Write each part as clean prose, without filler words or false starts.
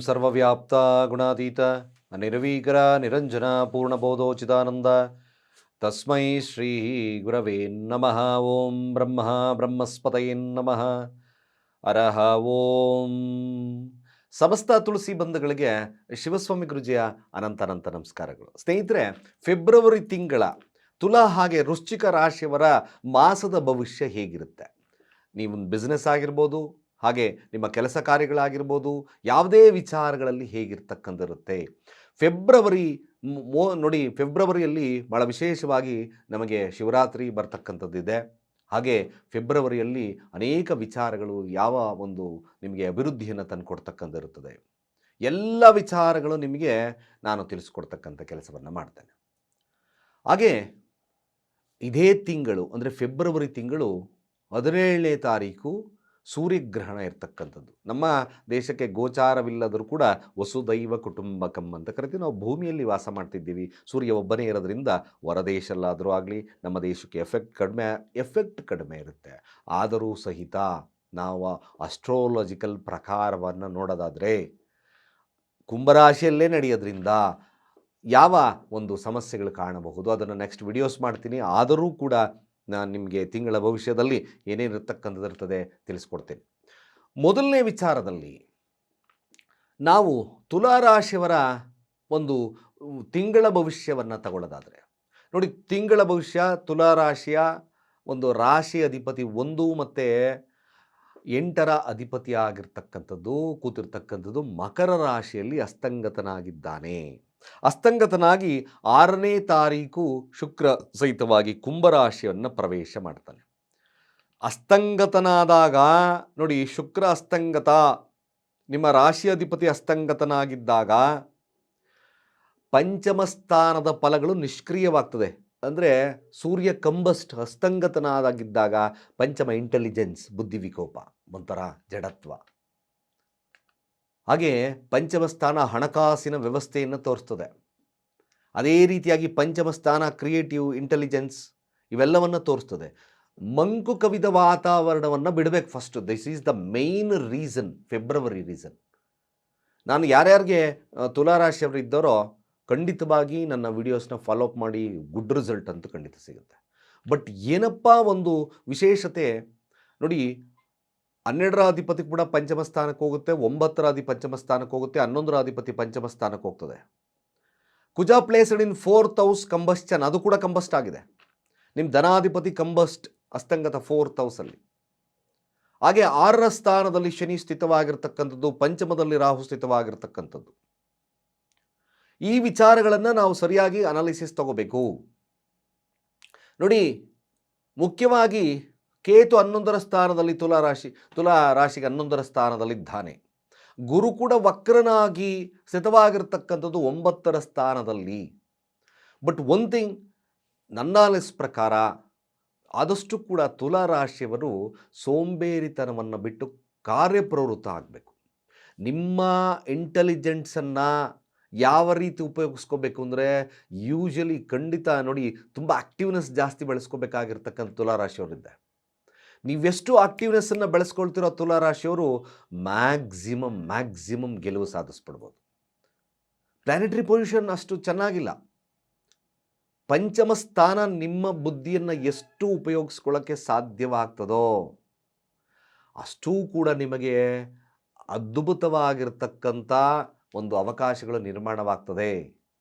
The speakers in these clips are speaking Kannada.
ಸರ್ವವ್ಯಾಪ್ತ ಗುಣಾತೀತ ಅನಿರ್ವೀಕರ ನಿರಂಜನ ಪೂರ್ಣಬೋಧೋಚಿತಾನಂದ ತಸ್ಮೈ ಶ್ರೀ ಗುರವೇ ನಮಃ. ಓಂ ಬ್ರಹ್ಮ ಬ್ರಹ್ಮಸ್ಪತಯೇ ನಮಃ. ಅರಹ ಓಂ. ಸಮಸ್ತ ತುಳಸಿ ಬಂಧುಗಳಿಗೆ ಶಿವಸ್ವಾಮಿ ಗುರುಜಿಯ ಅನಂತ ನಮಸ್ಕಾರಗಳು. ಸ್ನೇಹಿತರೆ, ಫೆಬ್ರವರಿ ತಿಂಗಳ ತುಲಾ ಹಾಗೆ ವೃಶ್ಚಿಕ ರಾಶಿಯವರ ಮಾಸದ ಭವಿಷ್ಯ ಹೇಗಿರುತ್ತೆ? ನೀವು ಬಿಸ್ನೆಸ್ ಆಗಿರ್ಬೋದು, ಹಾಗೆ ನಿಮ್ಮ ಕೆಲಸ ಕಾರ್ಯಗಳಾಗಿರ್ಬೋದು, ಯಾವುದೇ ವಿಚಾರಗಳಲ್ಲಿ ಹೇಗಿರ್ತಕ್ಕಂಥಿರುತ್ತೆ. ಫೆಬ್ರವರಿ ನೋಡಿ, ಫೆಬ್ರವರಿಯಲ್ಲಿ ಭಾಳ ವಿಶೇಷವಾಗಿ ನಮಗೆ ಶಿವರಾತ್ರಿ ಬರ್ತಕ್ಕಂಥದ್ದಿದೆ. ಹಾಗೆ ಫೆಬ್ರವರಿಯಲ್ಲಿ ಅನೇಕ ವಿಚಾರಗಳು ಯಾವ ಒಂದು ನಿಮಗೆ ಅಭಿವೃದ್ಧಿಯನ್ನು ತಂದುಕೊಡ್ತಕ್ಕಂಥಿರುತ್ತದೆ. ಎಲ್ಲ ವಿಚಾರಗಳು ನಿಮಗೆ ನಾನು ತಿಳಿಸ್ಕೊಡ್ತಕ್ಕಂಥ ಕೆಲಸವನ್ನು ಮಾಡ್ತೇನೆ. ಹಾಗೆ ಇದೇ ತಿಂಗಳು ಅಂದರೆ ಫೆಬ್ರವರಿ ತಿಂಗಳು 17ನೇ ತಾರೀಕು ಸೂರ್ಯಗ್ರಹಣ ಇರ್ತಕ್ಕಂಥದ್ದು. ನಮ್ಮ ದೇಶಕ್ಕೆ ಗೋಚಾರವಿಲ್ಲದರೂ ಕೂಡ ವಸುದೈವ ಕುಟುಂಬಕಂ ಅಂತ ಕರಿತೀವಿ. ನಾವು ಭೂಮಿಯಲ್ಲಿ ವಾಸ ಮಾಡ್ತಿದ್ದೀವಿ. ಸೂರ್ಯ ಒಬ್ಬನೇ ಇರೋದ್ರಿಂದ ಹೊರದೇಶಲ್ಲಾದರೂ ಆಗಲಿ ನಮ್ಮ ದೇಶಕ್ಕೆ ಎಫೆಕ್ಟ್ ಕಡಿಮೆ ಇರುತ್ತೆ. ಆದರೂ ಸಹಿತ ನಾವು ಅಸ್ಟ್ರೋಲಾಜಿಕಲ್ ಪ್ರಕಾರವನ್ನು ನೋಡೋದಾದರೆ ಕುಂಭರಾಶಿಯಲ್ಲೇ ನಡೆಯೋದ್ರಿಂದ ಯಾವ ಒಂದು ಸಮಸ್ಯೆಗಳು ಕಾಣಬಹುದು ಅದನ್ನು ನೆಕ್ಸ್ಟ್ ವಿಡಿಯೋಸ್ ಮಾಡ್ತೀನಿ. ಆದರೂ ಕೂಡ ನಾನು ನಿಮಗೆ ತಿಂಗಳ ಭವಿಷ್ಯದಲ್ಲಿ ಏನೇನಿರ್ತಕ್ಕಂಥದ್ದಿರ್ತದೆ ತಿಳಿಸ್ಕೊಡ್ತೇನೆ. ಮೊದಲನೇ ವಿಚಾರದಲ್ಲಿ ನಾವು ತುಲಾರಾಶಿಯವರ ಒಂದು ತಿಂಗಳ ಭವಿಷ್ಯವನ್ನು ತಗೊಳ್ಳೋದಾದರೆ ನೋಡಿ, ತಿಂಗಳ ಭವಿಷ್ಯ ತುಲಾರಾಶಿಯ ಒಂದು ರಾಶಿ ಅಧಿಪತಿ 1 ಮತ್ತು 8ರ ಅಧಿಪತಿ ಆಗಿರ್ತಕ್ಕಂಥದ್ದು ಕೂತಿರ್ತಕ್ಕಂಥದ್ದು ಮಕರ ರಾಶಿಯಲ್ಲಿ ಅಸ್ತಂಗತನಾಗಿದ್ದಾನೆ. ಅಸ್ತಂಗತನಾಗಿ 6ನೇ ತಾರೀಕು ಶುಕ್ರ ಸಹಿತವಾಗಿ ಕುಂಭರಾಶಿಯನ್ನು ಪ್ರವೇಶ ಮಾಡ್ತಾನೆ. ಅಸ್ತಂಗತನಾದಾಗ ನೋಡಿ, ಶುಕ್ರ ಅಸ್ತಂಗತ, ನಿಮ್ಮ ರಾಶಿ ಅಧಿಪತಿ ಅಸ್ತಂಗತನಾಗಿದ್ದಾಗ ಪಂಚಮ ಸ್ಥಾನದ ಫಲಗಳು ನಿಷ್ಕ್ರಿಯವಾಗ್ತದೆ. ಅಂದರೆ ಸೂರ್ಯ ಅಸ್ತಂಗತನಾಗಿದ್ದಾಗ ಪಂಚಮ ಇಂಟೆಲಿಜೆನ್ಸ್, ಬುದ್ಧಿವಿಕೋಪ, ಒಂಥರ ಜಡತ್ವ. ಹಾಗೆ ಪಂಚಮ ಸ್ಥಾನ ಹಣಕಾಸಿನ ವ್ಯವಸ್ಥೆಯನ್ನು ತೋರಿಸ್ತದೆ. ಅದೇ ರೀತಿಯಾಗಿ ಪಂಚಮ ಸ್ಥಾನ ಕ್ರಿಯೇಟಿವ್ ಇಂಟೆಲಿಜೆನ್ಸ್ ಇವೆಲ್ಲವನ್ನು ತೋರಿಸ್ತದೆ. ಮಂಕು ಕವಿದ ವಾತಾವರಣವನ್ನು ಬಿಡಬೇಕು first. This is the main reason, February reason. ನಾನು ಯಾರ್ಯಾರಿಗೆ ತುಲಾರಾಶಿಯವರು ಇದ್ದಾರೋ ಖಂಡಿತವಾಗಿ ನನ್ನ ವಿಡಿಯೋಸ್ನ ಫಾಲೋಅಪ್ ಮಾಡಿ, ಗುಡ್ ರಿಸಲ್ಟ್ ಅಂತೂ ಖಂಡಿತ ಸಿಗುತ್ತೆ. ಬಟ್ ಏನಪ್ಪ ಒಂದು ವಿಶೇಷತೆ ನೋಡಿ, 12ರ ಅಧಿಪತಿ ಕೂಡ ಪಂಚಮ ಸ್ಥಾನಕ್ಕೆ ಹೋಗುತ್ತೆ, 9ರ ಅಧಿಪತಿ ಪಂಚಮ ಸ್ಥಾನಕ್ಕೆ ಹೋಗುತ್ತೆ, 11ರ ಅಧಿಪತಿ ಪಂಚಮ ಸ್ಥಾನಕ್ಕೆ ಹೋಗ್ತದೆ. ಕುಜ placed in 4th house combustion, ಅದು ಕೂಡ ಕಂಬಸ್ಟ್ ಆಗಿದೆ. ನಿಮ್ಮ ಧನಾಧಿಪತಿ ಕಂಬಸ್ಟ್ ಅಸ್ತಂಗತ 4th ಹೌಸಲ್ಲಿ. ಹಾಗೆ 6ರ ಸ್ಥಾನದಲ್ಲಿ ಶನಿ ಸ್ಥಿತವಾಗಿರ್ತಕ್ಕಂಥದ್ದು, ಪಂಚಮದಲ್ಲಿ ರಾಹು ಸ್ಥಿತವಾಗಿರ್ತಕ್ಕಂಥದ್ದು. ಈ ವಿಚಾರಗಳನ್ನು ನಾವು ಸರಿಯಾಗಿ ಅನಾಲಿಸಿಸ್ ತಗೋಬೇಕು. ನೋಡಿ, ಮುಖ್ಯವಾಗಿ ಕೇತು 11ರ ಸ್ಥಾನದಲ್ಲಿ ತುಲಾ ರಾಶಿಗೆ 11ರ ಸ್ಥಾನದಲ್ಲಿದ್ದಾನೆ. ಗುರು ಕೂಡ ವಕ್ರನಾಗಿ ಸ್ಥಿತವಾಗಿರ್ತಕ್ಕಂಥದ್ದು 9ರ ಸ್ಥಾನದಲ್ಲಿ. ಬಟ್ ಒನ್ ಥಿಂಗ್, ನನ್ನ ಅನಾಲಿಸ್ ಪ್ರಕಾರ ಆದಷ್ಟು ಕೂಡ ತುಲಾ ರಾಶಿಯವರು ಸೋಂಬೇರಿತನವನ್ನು ಬಿಟ್ಟು ಕಾರ್ಯಪ್ರವೃತ್ತ ಆಗಬೇಕು. ನಿಮ್ಮ ಇಂಟೆಲಿಜೆನ್ಸನ್ನು ಯಾವ ರೀತಿ ಉಪಯೋಗಿಸ್ಕೋಬೇಕು ಅಂದರೆ ಯೂಶಲಿ ಖಂಡಿತ ನೋಡಿ, ತುಂಬ ಆ್ಯಕ್ಟಿವ್ನೆಸ್ ಜಾಸ್ತಿ ಬೆಳೆಸ್ಕೋಬೇಕಾಗಿರ್ತಕ್ಕಂಥ ತುಲಾರಾಶಿಯವರಿದ್ದೆ. ನೀವೆಷ್ಟು ಆಕ್ಟಿವ್ನೆಸ್ಸನ್ನು ಬೆಳೆಸ್ಕೊಳ್ತಿರೋ ತುಲಾರಾಶಿಯವರು ಮ್ಯಾಕ್ಸಿಮಮ್ ಗೆಲುವು ಸಾಧಿಸ್ಬಿಡ್ಬೋದು. ಪ್ಲಾನೆಟರಿ ಪೊಸಿಷನ್ ಅಷ್ಟು ಚೆನ್ನಾಗಿಲ್ಲ. ಪಂಚಮ ಸ್ಥಾನ ನಿಮ್ಮ ಬುದ್ಧಿಯನ್ನು ಎಷ್ಟು ಉಪಯೋಗಿಸ್ಕೊಳ್ಳೋಕ್ಕೆ ಸಾಧ್ಯವಾಗ್ತದೋ ಅಷ್ಟೂ ಕೂಡ ನಿಮಗೆ ಅದ್ಭುತವಾಗಿರ್ತಕ್ಕಂಥ ಒಂದು ಅವಕಾಶಗಳು ನಿರ್ಮಾಣವಾಗ್ತದೆ.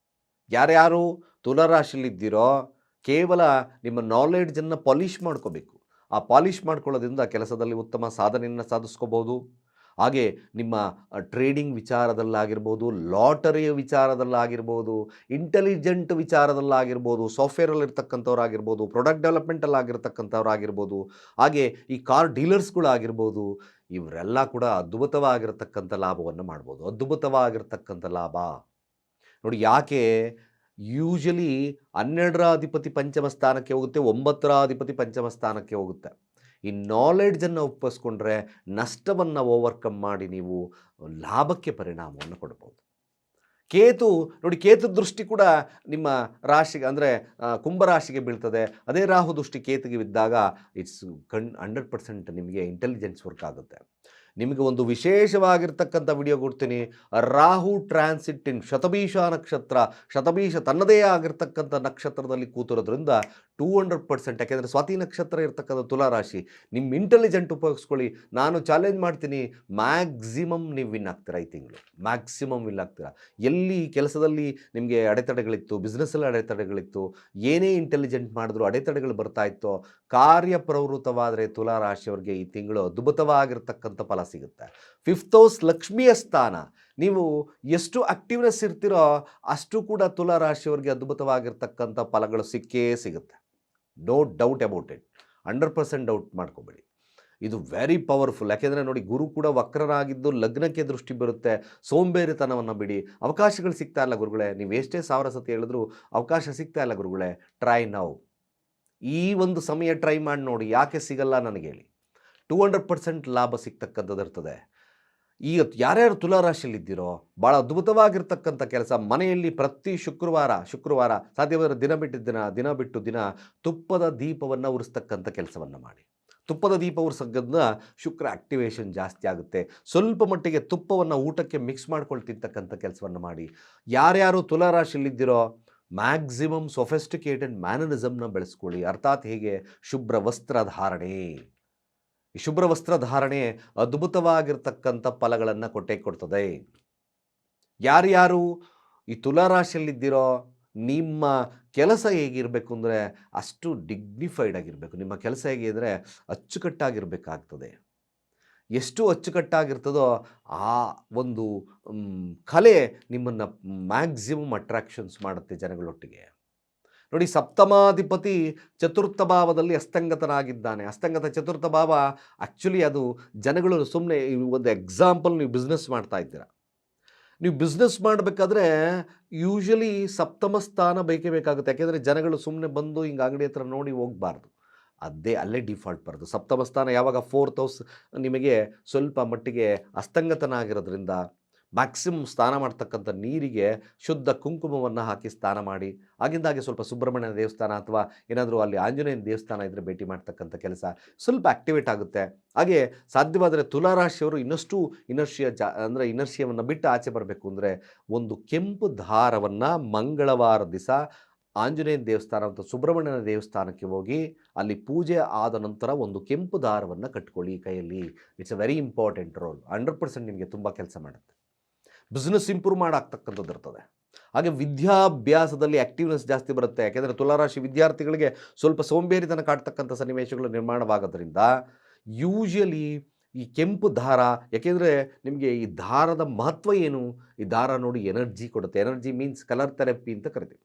ಯಾರ್ಯಾರು ತುಲಾರಾಶಿಯಲ್ಲಿದ್ದೀರೋ ಕೇವಲ ನಿಮ್ಮ ನಾಲೆಡ್ಜನ್ನು ಪಾಲಿಷ್ ಮಾಡ್ಕೋಬೇಕು. ಆ ಪಾಲಿಷ್ ಮಾಡ್ಕೊಳ್ಳೋದ್ರಿಂದ ಕೆಲಸದಲ್ಲಿ ಉತ್ತಮ ಸಾಧನೆಯನ್ನು ಸಾಧಿಸ್ಕೋಬೋದು. ಹಾಗೆ ನಿಮ್ಮ ಟ್ರೇಡಿಂಗ್ ವಿಚಾರದಲ್ಲಾಗಿರ್ಬೋದು, ಲಾಟರಿಯ ವಿಚಾರದಲ್ಲಾಗಿರ್ಬೋದು, ಇಂಟೆಲಿಜೆಂಟ್ ವಿಚಾರದಲ್ಲಾಗಿರ್ಬೋದು, ಸಾಫ್ಟ್ವೇರಲ್ಲಿರ್ತಕ್ಕಂಥವ್ರಾಗಿರ್ಬೋದು, ಪ್ರಾಡಕ್ಟ್ ಡೆವಲಪ್ಮೆಂಟಲ್ಲಾಗಿರ್ತಕ್ಕಂಥವ್ರಾಗಿರ್ಬೋದು, ಹಾಗೆ ಈ ಕಾರ್ ಡೀಲರ್ಸ್ಗಳಾಗಿರ್ಬೋದು, ಇವರೆಲ್ಲ ಕೂಡ ಅದ್ಭುತವಾಗಿರ್ತಕ್ಕಂಥ ಲಾಭವನ್ನು ಮಾಡ್ಬೋದು. ಅದ್ಭುತವಾಗಿರ್ತಕ್ಕಂಥ ಲಾಭ ನೋಡಿ. ಯಾಕೆ ಯೂಶಲಿ 12ರ ಅಧಿಪತಿ ಪಂಚಮ ಸ್ಥಾನಕ್ಕೆ ಹೋಗುತ್ತೆ, 9ರ ಅಧಿಪತಿ ಪಂಚಮ ಸ್ಥಾನಕ್ಕೆ ಹೋಗುತ್ತೆ. ಈ ನಾಲೆಡ್ಜನ್ನು ಉಪಯೋಗಿಸ್ಕೊಂಡ್ರೆ ನಷ್ಟವನ್ನು ಓವರ್ಕಮ್ ಮಾಡಿ ನೀವು ಲಾಭಕ್ಕೆ ಪರಿಣಾಮವನ್ನು ಕೊಡ್ಬೋದು. ಕೇತು ನೋಡಿ, ಕೇತು ದೃಷ್ಟಿ ಕೂಡ ನಿಮ್ಮ ರಾಶಿಗೆ ಅಂದರೆ ಕುಂಭರಾಶಿಗೆ ಬೀಳ್ತದೆ. ಅದೇ ರಾಹು ದೃಷ್ಟಿ ಕೇತುಗೆ ಬಿದ್ದಾಗ ಇಟ್ಸ್ 100% ನಿಮಗೆ ಇಂಟೆಲಿಜೆನ್ಸ್ ವರ್ಕ್ ಆಗುತ್ತೆ. ನಿಮಗೆ ಒಂದು ವಿಶೇಷವಾಗಿರ್ತಕ್ಕಂಥ ವಿಡಿಯೋ ಕೊಡ್ತೀನಿ. ರಾಹು ಟ್ರಾನ್ಸಿಟ್ ಇನ್ ಶತಭೀಷ ನಕ್ಷತ್ರ. ಶತಭೀಷ ತನ್ನದೇ ಆಗಿರ್ತಕ್ಕಂಥ ನಕ್ಷತ್ರದಲ್ಲಿ ಕೂತಿರೋದ್ರಿಂದ 200%, ಯಾಕೆಂದರೆ ಸ್ವಾತಿ ನಕ್ಷತ್ರ ಇರ್ತಕ್ಕಂಥ ತುಲಾರಾಶಿ, ನಿಮ್ಮ ಇಂಟೆಲಿಜೆಂಟ್ ಉಪಯೋಗಿಸ್ಕೊಳ್ಳಿ. ನಾನು ಚಾಲೆಂಜ್ ಮಾಡ್ತೀನಿ, ಮ್ಯಾಕ್ಸಿಮಮ್ ನೀವು ವಿನ್ ಆಗ್ತೀರಾ ಈ ತಿಂಗಳು. ಮ್ಯಾಕ್ಸಿಮಮ್ ವಿನ್ ಆಗ್ತೀರಾ. ಎಲ್ಲಿ ಕೆಲಸದಲ್ಲಿ ನಿಮಗೆ ಅಡೆತಡೆಗಳಿತ್ತು, ಬಿಸ್ನೆಸ್ಸಲ್ಲಿ ಅಡೆತಡೆಗಳಿತ್ತು, ಏನೇ ಇಂಟೆಲಿಜೆಂಟ್ ಮಾಡಿದ್ರು ಅಡೆತಡೆಗಳು ಬರ್ತಾ ಇತ್ತು, ಕಾರ್ಯಪ್ರವೃತ್ತವಾದರೆ ತುಲಾರಾಶಿಯವರಿಗೆ ಈ ತಿಂಗಳು ಅದ್ಭುತವಾಗಿರ್ತಕ್ಕಂಥ ಫಲ ಸಿಗುತ್ತೆ. 5th ಹೌಸ್ ಲಕ್ಷ್ಮಿಯ ಸ್ಥಾನ. ನೀವು ಎಷ್ಟು ಆಕ್ಟಿವ್ನೆಸ್ ಇರ್ತೀರೋ ಅಷ್ಟು ಕೂಡ ತುಲಾರಾಶಿಯವರಿಗೆ ಅದ್ಭುತವಾಗಿರ್ತಕ್ಕಂಥ ಫಲಗಳು ಸಿಕ್ಕೇ ಸಿಗುತ್ತೆ. No doubt about it. 100% doubt ಮಾಡ್ಕೋಬೇಡಿ. ಇದು ವೆರಿ ಪವರ್ಫುಲ್. ಯಾಕೆಂದರೆ ನೋಡಿ, ಗುರು ಕೂಡ ವಕ್ರರಾಗಿದ್ದು ಲಗ್ನಕ್ಕೆ ದೃಷ್ಟಿ ಬರುತ್ತೆ. ಸೋಂಬೇರಿತನವನ್ನು ಬಿಡಿ. ಅವಕಾಶಗಳು ಸಿಗ್ತಾ ಇಲ್ಲ ಗುರುಗಳೇ, ನೀವು ಎಷ್ಟೇ 1000 ಸತಿ ಹೇಳಿದ್ರು ಅವಕಾಶ ಸಿಗ್ತಾ ಇಲ್ಲ ಗುರುಗಳೇ. Try now. ಈ ಒಂದು ಸಮಯ ಟ್ರೈ ಮಾಡಿ ನೋಡಿ, ಯಾಕೆ ಸಿಗಲ್ಲ ನನಗೆ ಹೇಳಿ. 200% ಲಾಭ ಸಿಗ್ತಕ್ಕಂಥದ್ದು ಇರ್ತದೆ. ಈಗ ಯಾರ್ಯಾರು ತುಲಾರಾಶಿಯಲ್ಲಿದ್ದೀರೋ ಭಾಳ ಅದ್ಭುತವಾಗಿರ್ತಕ್ಕಂಥ ಕೆಲಸ. ಮನೆಯಲ್ಲಿ ಪ್ರತಿ ಶುಕ್ರವಾರ ಸಾಧ್ಯವಾದರೆ ದಿನ ಬಿಟ್ಟು ದಿನ ತುಪ್ಪದ ದೀಪವನ್ನು ಉರಿಸ್ತಕ್ಕಂಥ ಕೆಲಸವನ್ನು ಮಾಡಿ. ತುಪ್ಪದ ದೀಪ ಉರಿಸೋದ್ರಿಂದ ಶುಕ್ರ ಆಕ್ಟಿವೇಶನ್ ಜಾಸ್ತಿ ಆಗುತ್ತೆ. ಸ್ವಲ್ಪ ಮಟ್ಟಿಗೆ ತುಪ್ಪವನ್ನು ಊಟಕ್ಕೆ ಮಿಕ್ಸ್ ಮಾಡ್ಕೊಂಡು ತಿಂತಕ್ಕಂಥ ಕೆಲಸವನ್ನು ಮಾಡಿ. ಯಾರ್ಯಾರು ತುಲಾರಾಶಿಯಲ್ಲಿದ್ದೀರೋ ಮ್ಯಾಕ್ಸಿಮಮ್ ಸೊಫೆಸ್ಟಿಕೇಟೆಡ್ ಮ್ಯಾನರಿಸಮ್ನ ಬೆಳೆಸ್ಕೊಳ್ಳಿ. ಅರ್ಥಾತ್ ಹೇಗೆ? ಶುಭ್ರ ವಸ್ತ್ರಧಾರಣೆ. ಈ ಶುಭ್ರ ವಸ್ತ್ರಧಾರಣೆ ಅದ್ಭುತವಾಗಿರ್ತಕ್ಕಂಥ ಫಲಗಳನ್ನು ಕೊಡ್ತದೆ. ಯಾರ್ಯಾರು ಈ ತುಲಾರಾಶಿಯಲ್ಲಿದ್ದೀರೋ ನಿಮ್ಮ ಕೆಲಸ ಹೇಗಿರಬೇಕು ಅಂದರೆ ಅಷ್ಟು ಡಿಗ್ನಿಫೈಡ್ ಆಗಿರಬೇಕು. ನಿಮ್ಮ ಕೆಲಸ ಹೇಗೆ ಅಂದರೆ ಅಚ್ಚುಕಟ್ಟಾಗಿರಬೇಕಾಗ್ತದೆ. ಎಷ್ಟು ಅಚ್ಚುಕಟ್ಟಾಗಿರ್ತದೋ ಆ ಒಂದು ಕಲೆ ನಿಮ್ಮನ್ನು ಮ್ಯಾಕ್ಸಿಮಮ್ ಅಟ್ರಾಕ್ಷನ್ಸ್ ಮಾಡುತ್ತೆ ಜನಗಳೊಟ್ಟಿಗೆ. ನೋಡಿ, ಸಪ್ತಮಾಧಿಪತಿ ಚತುರ್ಥ ಭಾವದಲ್ಲಿ ಅಸ್ತಂಗತನಾಗಿದ್ದಾನೆ. ಅಸ್ತಂಗತ ಚತುರ್ಥ ಭಾವ ಆ್ಯಕ್ಚುಲಿ ಅದು ಜನಗಳು ಸುಮ್ಮನೆ ಒಂದು ಎಕ್ಸಾಂಪಲ್, ನೀವು ಬಿಸ್ನೆಸ್ ಮಾಡ್ತಾ ಇದ್ದೀರಾ. ನೀವು ಬಿಸ್ನೆಸ್ ಮಾಡಬೇಕಾದ್ರೆ ಯೂಶಲಿ ಸಪ್ತಮ ಸ್ಥಾನ ಬೇಕೇ ಬೇಕಾಗುತ್ತೆ. ಯಾಕೆಂದರೆ ಜನಗಳು ಸುಮ್ಮನೆ ಬಂದು ಹಿಂಗೆ ಅಂಗಡಿ ಹತ್ರ ನೋಡಿ ಹೋಗಬಾರ್ದು. ಅಲ್ಲೇ ಡಿಫಾಲ್ಟ್ ಬರೋದು. ಸಪ್ತಮ ಸ್ಥಾನ ಯಾವಾಗ 4th ಹೌಸ್ ನಿಮಗೆ ಸ್ವಲ್ಪ ಮಟ್ಟಿಗೆ ಅಸ್ತಂಗತನಾಗಿರೋದ್ರಿಂದ ಮ್ಯಾಕ್ಸಿಮಮ್ ಸ್ನಾನ ಮಾಡ್ತಕ್ಕಂಥ ನೀರಿಗೆ ಶುದ್ಧ ಕುಂಕುಮವನ್ನು ಹಾಕಿ ಸ್ನಾನ ಮಾಡಿ. ಆಗಿಂದಾಗೆ ಸ್ವಲ್ಪ ಸುಬ್ರಹ್ಮಣ್ಯ ದೇವಸ್ಥಾನ ಅಥವಾ ಏನಾದರೂ ಅಲ್ಲಿ ಆಂಜನೇಯನ ದೇವಸ್ಥಾನ ಇದ್ದರೆ ಭೇಟಿ ಮಾಡ್ತಕ್ಕಂಥ ಕೆಲಸ ಸ್ವಲ್ಪ ಆ್ಯಕ್ಟಿವೇಟ್ ಆಗುತ್ತೆ. ಹಾಗೆ ಸಾಧ್ಯವಾದರೆ ತುಲಾರಾಶಿಯವರು ಇನ್ನಷ್ಟು ಇನರ್ಷಿಯವನ್ನು ಬಿಟ್ಟು ಆಚೆ ಬರಬೇಕು ಅಂದರೆ ಒಂದು ಕೆಂಪು ದಾರವನ್ನು ಮಂಗಳವಾರ ದಿವಸ ಆಂಜನೇಯನ ದೇವಸ್ಥಾನ ಮತ್ತು ಸುಬ್ರಹ್ಮಣ್ಯನ ದೇವಸ್ಥಾನಕ್ಕೆ ಹೋಗಿ ಅಲ್ಲಿ ಪೂಜೆ ಆದ ನಂತರ ಒಂದು ಕೆಂಪು ದಾರವನ್ನು ಕಟ್ಕೊಳ್ಳಿ ಕೈಯಲ್ಲಿ. It's a very important role. 100% ನಿಮಗೆ ತುಂಬ ಕೆಲಸ ಮಾಡುತ್ತೆ. ಬಿಸ್ನೆಸ್ ಇಂಪ್ರೂವ್ ಮಾಡಾಗ್ತಕ್ಕಂಥದ್ದು ಇರ್ತದೆ. ಹಾಗೆ ವಿದ್ಯಾಭ್ಯಾಸದಲ್ಲಿ ಆ್ಯಕ್ಟಿವ್ನೆಸ್ ಜಾಸ್ತಿ ಬರುತ್ತೆ. ಯಾಕೆಂದರೆ ತುಲಾರಾಶಿ ವಿದ್ಯಾರ್ಥಿಗಳಿಗೆ ಸ್ವಲ್ಪ ಸೋಂಬೇರಿತನ ಕಾಡ್ತಕ್ಕಂಥ ಸನ್ನಿವೇಶಗಳು ನಿರ್ಮಾಣವಾಗೋದ್ರಿಂದ ಯೂಶಲಿ ಈ ಕೆಂಪು ದಾರ, ಯಾಕೆಂದರೆ ನಿಮಗೆ ಈ ದಾರದ ಮಹತ್ವ ಏನು? ಈ ದಾರ ನೋಡಿ ಎನರ್ಜಿ ಕೊಡುತ್ತೆ. ಎನರ್ಜಿ ಮೀನ್ಸ್ ಕಲರ್ ಥೆರಪಿ ಅಂತ ಕರಿತೀವಿ.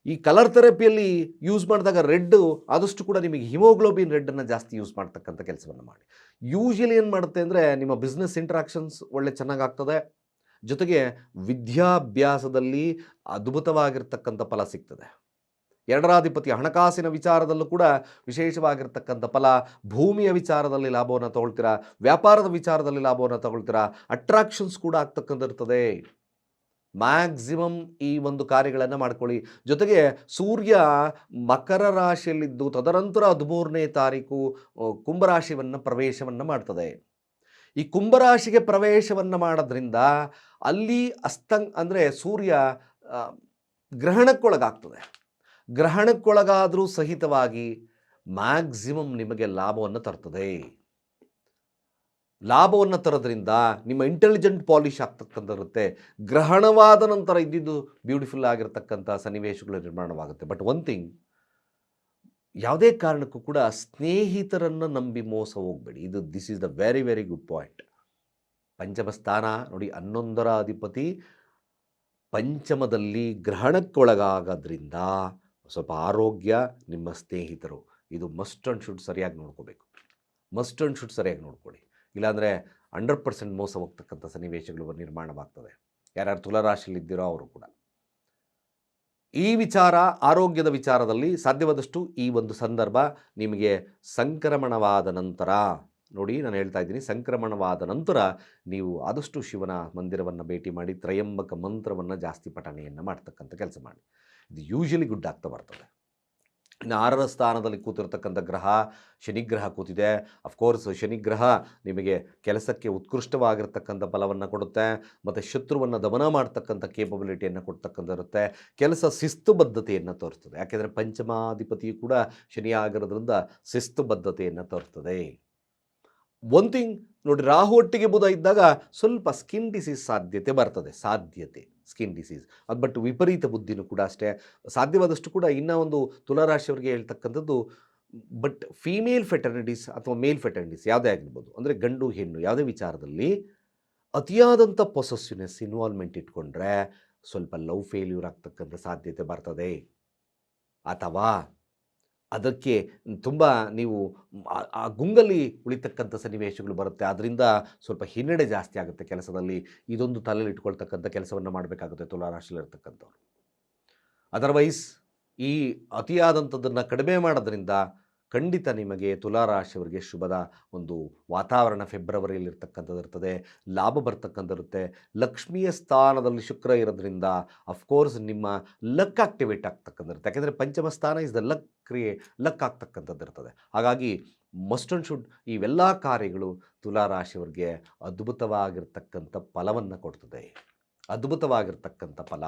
ಈ ಕಲರ್ ಥೆರಪಿಯಲ್ಲಿ ಯೂಸ್ ಮಾಡಿದಾಗ ರೆಡ್ಡು ಆದಷ್ಟು ಕೂಡ ನಿಮಗೆ ಹಿಮೋಗ್ಲೋಬಿನ್ ರೆಡ್ಡನ್ನು ಜಾಸ್ತಿ ಯೂಸ್ ಮಾಡ್ತಕ್ಕಂಥ ಕೆಲಸವನ್ನು ಮಾಡಿ. ಯೂಶಲಿ ಏನು ಮಾಡುತ್ತೆ ಅಂದರೆ ನಿಮ್ಮ ಬಿಸ್ನೆಸ್ ಇಂಟ್ರಾಕ್ಷನ್ಸ್ ಒಳ್ಳೆ ಚೆನ್ನಾಗಾಗ್ತದೆ. ಜೊತೆಗೆ ವಿದ್ಯಾಭ್ಯಾಸದಲ್ಲಿ ಅದ್ಭುತವಾಗಿರ್ತಕ್ಕಂಥ ಫಲ ಸಿಗ್ತದೆ. 2ರಾಧಿಪತಿ ಹಣಕಾಸಿನ ವಿಚಾರದಲ್ಲೂ ಕೂಡ ವಿಶೇಷವಾಗಿರ್ತಕ್ಕಂಥ ಫಲ. ಭೂಮಿಯ ವಿಚಾರದಲ್ಲಿ ಲಾಭವನ್ನು ತಗೊಳ್ತೀರಾ, ವ್ಯಾಪಾರದ ವಿಚಾರದಲ್ಲಿ ಲಾಭವನ್ನು ತಗೊಳ್ತೀರಾ, ಅಟ್ರಾಕ್ಷನ್ಸ್ ಕೂಡ ಆಗ್ತಕ್ಕಂಥಿರ್ತದೆ. ಮ್ಯಾಕ್ಸಿಮಮ್ ಈ ಒಂದು ಕಾರ್ಯಗಳನ್ನು ಮಾಡ್ಕೊಳ್ಳಿ. ಜೊತೆಗೆ ಸೂರ್ಯ ಮಕರ ರಾಶಿಯಲ್ಲಿದ್ದು ತದನಂತರ 13ನೇ ತಾರೀಕು ಕುಂಭರಾಶಿಯನ್ನು ಪ್ರವೇಶವನ್ನು ಮಾಡ್ತದೆ. ಈ ಕುಂಭರಾಶಿಗೆ ಪ್ರವೇಶವನ್ನು ಮಾಡೋದ್ರಿಂದ ಅಲ್ಲಿ ಅಂದರೆ ಸೂರ್ಯ ಗ್ರಹಣಕ್ಕೊಳಗಾಗ್ತದೆ. ಗ್ರಹಣಕ್ಕೊಳಗಾದರೂ ಸಹಿತವಾಗಿ ಮ್ಯಾಕ್ಸಿಮಮ್ ನಿಮಗೆ ಲಾಭವನ್ನು ತರ್ತದೆ. ಲಾಭವನ್ನು ತರೋದ್ರಿಂದ ನಿಮ್ಮ ಇಂಟೆಲಿಜೆಂಟ್ ಪಾಲಿಶ್ ಆಗ್ತಕ್ಕಂಥಿರುತ್ತೆ. ಗ್ರಹಣವಾದ ನಂತರ ಇದ್ದಿದ್ದು ಬ್ಯೂಟಿಫುಲ್ ಆಗಿರ್ತಕ್ಕಂಥ ಸನ್ನಿವೇಶಗಳು ನಿರ್ಮಾಣವಾಗುತ್ತೆ. ಬಟ್ ಒನ್ ಥಿಂಗ್, ಯಾವುದೇ ಕಾರಣಕ್ಕೂ ಕೂಡ ಸ್ನೇಹಿತರನ್ನು ನಂಬಿ ಮೋಸ ಹೋಗಬೇಡಿ. This is the very very good point. ಪಂಚಮ ಸ್ಥಾನ ನೋಡಿ, 11ರ ಅಧಿಪತಿ ಪಂಚಮದಲ್ಲಿ ಗ್ರಹಣಕ್ಕೊಳಗಾಗೋದ್ರಿಂದ ಸ್ವಲ್ಪ ಆರೋಗ್ಯ, ನಿಮ್ಮ ಸ್ನೇಹಿತರು, ಇದು ಮಸ್ಟ್ ಆ್ಯಂಡ್ ಶುಡ್ ಸರಿಯಾಗಿ ನೋಡ್ಕೋಬೇಕು. ಮಸ್ಟ್ ಆ್ಯಂಡ್ ಶುಡ್ ಸರಿಯಾಗಿ ನೋಡ್ಕೊಳ್ಳಿ. ಇಲ್ಲಾಂದರೆ 100% ಮೋಸ ಹೋಗ್ತಕ್ಕಂಥ ಸನ್ನಿವೇಶಗಳು ನಿರ್ಮಾಣವಾಗ್ತದೆ. ಯಾರ್ಯಾರು ತುಲಾರಾಶಿಯಲ್ಲಿದ್ದೀರೋ ಅವರು ಕೂಡ ಈ ವಿಚಾರ, ಆರೋಗ್ಯದ ವಿಚಾರದಲ್ಲಿ ಸಾಧ್ಯವಾದಷ್ಟು ಈ ಒಂದು ಸಂದರ್ಭ ನಿಮಗೆ ಸಂಕ್ರಮಣವಾದ ನಂತರ ನೋಡಿ, ನಾನು ಹೇಳ್ತಾ ಇದ್ದೀನಿ, ಸಂಕ್ರಮಣವಾದ ನಂತರ ನೀವು ಆದಷ್ಟು ಶಿವನ ಮಂದಿರವನ್ನು ಭೇಟಿ ಮಾಡಿ ತ್ರಯಂಬಕ ಮಂತ್ರವನ್ನು ಜಾಸ್ತಿ ಪಠಣೆಯನ್ನು ಮಾಡ್ತಕ್ಕಂಥ ಕೆಲಸ ಮಾಡಿ. ಇದು ಯೂಶಲಿ ಗುಡ್ ಆಗ್ತಾ ಬರ್ತದೆ. ಇನ್ನು 6ರ ಸ್ಥಾನದಲ್ಲಿ ಕೂತಿರ್ತಕ್ಕಂಥ ಗ್ರಹ ಶನಿಗ್ರಹ ಕೂತಿದೆ. ಅಫ್ಕೋರ್ಸ್ ಶನಿಗ್ರಹ ನಿಮಗೆ ಕೆಲಸಕ್ಕೆ ಉತ್ಕೃಷ್ಟವಾಗಿರ್ತಕ್ಕಂಥ ಫಲವನ್ನು ಕೊಡುತ್ತೆ, ಮತ್ತು ಶತ್ರುವನ್ನು ದಮನ ಮಾಡ್ತಕ್ಕಂಥ ಕೇಪಬಿಲಿಟಿಯನ್ನು ಕೊಡ್ತಕ್ಕಂಥ ಕೆಲಸ ಶಿಸ್ತುಬದ್ಧತೆಯನ್ನು ತೋರಿಸ್ತದೆ. ಯಾಕೆಂದರೆ ಪಂಚಮಾಧಿಪತಿಯು ಕೂಡ ಶನಿ ಆಗಿರೋದ್ರಿಂದ ಶಿಸ್ತುಬದ್ಧತೆಯನ್ನು ತೋರಿಸ್ತದೆ. ಒನ್ ಥಿಂಗ್ ನೋಡಿ, ರಾಹು ಒಟ್ಟಿಗೆ ಬುಧ ಇದ್ದಾಗ ಸ್ವಲ್ಪ ಸ್ಕಿನ್ ಡಿಸೀಸ್ ಸಾಧ್ಯತೆ ಸ್ಕಿನ್ ಡಿಸೀಸ್ ಅದು. ಬಟ್ ವಿಪರೀತ ಬುದ್ಧಿನೂ ಕೂಡ ಅಷ್ಟೇ. ಸಾಧ್ಯವಾದಷ್ಟು ಕೂಡ ಇನ್ನೂ ಒಂದು ತುಲಾರಾಶಿಯವರಿಗೆ ಹೇಳ್ತಕ್ಕಂಥದ್ದು, ಬಟ್ ಫೀಮೇಲ್ ಫೆಟರ್ನಿಟೀಸ್ ಅಥವಾ ಮೇಲ್ ಫೆಟರ್ನಿಟೀಸ್ ಯಾವುದೇ ಆಗಿರ್ಬೋದು, ಅಂದರೆ ಗಂಡು ಹೆಣ್ಣು ಯಾವುದೇ ವಿಚಾರದಲ್ಲಿ ಅತಿಯಾದಂಥ ಪೊಸೆಸಿವ್ನೆಸ್ ಇನ್ವಾಲ್ವ್ಮೆಂಟ್ ಇಟ್ಕೊಂಡ್ರೆ ಸ್ವಲ್ಪ ಲವ್ ಫೇಲ್ಯೂರ್ ಆಗ್ತಕ್ಕಂಥ ಸಾಧ್ಯತೆ ಬರ್ತದೆ. ಅಥವಾ ಅದಕ್ಕೆ ತುಂಬ ನೀವು ಆ ಗುಂಗಲ್ಲಿ ಉಳಿತಕ್ಕಂಥ ಸನ್ನಿವೇಶಗಳು ಬರುತ್ತೆ. ಅದರಿಂದ ಸ್ವಲ್ಪ ಹಿನ್ನಡೆ ಜಾಸ್ತಿ ಆಗುತ್ತೆ ಕೆಲಸದಲ್ಲಿ. ಇದೊಂದು ತಲೆಯಲ್ಲಿ ಇಟ್ಕೊಳ್ತಕ್ಕಂಥ ಕೆಲಸವನ್ನು ಮಾಡಬೇಕಾಗುತ್ತೆ ತುಲಾರಾಶಿಯಲ್ಲಿರ್ತಕ್ಕಂಥವ್ರು. ಅದರ್ವೈಸ್ ಈ ಅತಿಯಾದಂಥದ್ದನ್ನು ಕಡಿಮೆ ಮಾಡೋದ್ರಿಂದ ಖಂಡಿತ ನಿಮಗೆ ತುಲಾರಾಶಿಯವರಿಗೆ ಶುಭದ ಒಂದು ವಾತಾವರಣ ಫೆಬ್ರವರಿಯಲ್ಲಿರ್ತಕ್ಕಂಥದ್ದು ಇರ್ತದೆ. ಲಾಭ ಬರ್ತಕ್ಕಂಥದ್ದಿರುತ್ತೆ. ಲಕ್ಷ್ಮಿಯ ಸ್ಥಾನದಲ್ಲಿ ಶುಕ್ರ ಇರೋದ್ರಿಂದ ಅಫ್ಕೋರ್ಸ್ ನಿಮ್ಮ ಲಕ್ ಆಕ್ಟಿವೇಟ್ ಆಗ್ತಕ್ಕಂಥದ್ದು. ಯಾಕೆಂದರೆ ಪಂಚಮ ಸ್ಥಾನ ಇಸ್ ದ ಲಕ್ ಆಗ್ತಕ್ಕಂಥದ್ದು ಇರ್ತದೆ. ಹಾಗಾಗಿ ಮಸ್ಟ್ ಆ್ಯಂಡ್ ಶುಡ್ ಇವೆಲ್ಲ ಕಾರ್ಯಗಳು ತುಲಾರಾಶಿಯವರಿಗೆ ಅದ್ಭುತವಾಗಿರ್ತಕ್ಕಂಥ ಫಲವನ್ನು ಕೊಡ್ತದೆ. ಅದ್ಭುತವಾಗಿರ್ತಕ್ಕಂಥ ಫಲ.